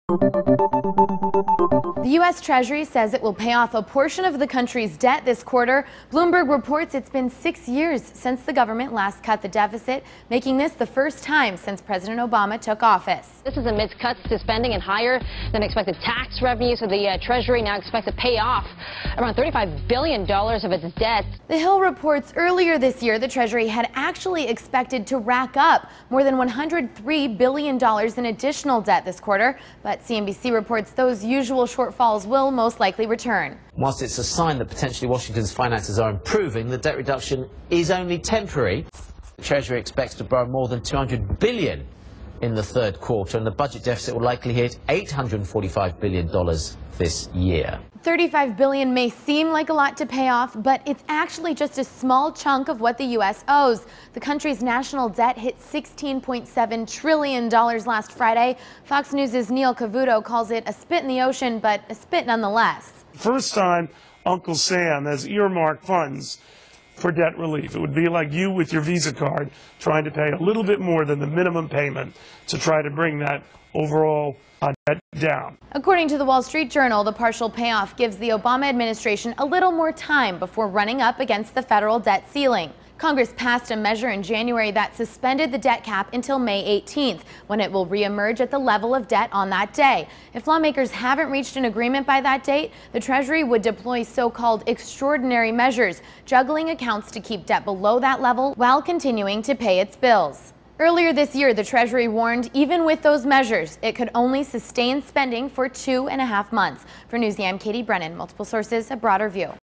The U.S. Treasury says it will pay off a portion of the country's debt this quarter. Bloomberg reports it's been 6 years since the government last cut the deficit, making this the first time since President Obama took office. This is amidst cuts to spending and higher than expected tax revenue, so the Treasury now expects to pay off around $35 billion of its debt. The Hill reports earlier this year the Treasury had actually expected to rack up more than $103 billion in additional debt this quarter, but CNBC reports those usual shortfalls will most likely return. Whilst it's a sign that potentially Washington's finances are improving, the debt reduction is only temporary. The Treasury expects to borrow more than $200 billion in the third quarter, and the budget deficit will likely hit $845 billion this year. $35 billion may seem like a lot to pay off, but it's actually just a small chunk of what the U.S. owes. The country's national debt hit $16.7 trillion last Friday. Fox News' Neil Cavuto calls it a spit in the ocean, but a spit nonetheless. First time Uncle Sam has earmarked funds for debt relief. It would be like you with your Visa card trying to pay a little bit more than the minimum payment to try to bring that overall debt down. According to the Wall Street Journal, the partial payoff gives the Obama administration a little more time before running up against the federal debt ceiling. Congress passed a measure in January that suspended the debt cap until May 18th, when it will reemerge at the level of debt on that day. If lawmakers haven't reached an agreement by that date, the Treasury would deploy so-called extraordinary measures, juggling accounts to keep debt below that level while continuing to pay its bills. Earlier this year, the Treasury warned even with those measures, it could only sustain spending for 2.5 months. For Newsy, I'm Katie Brennan. Multiple sources, a broader view.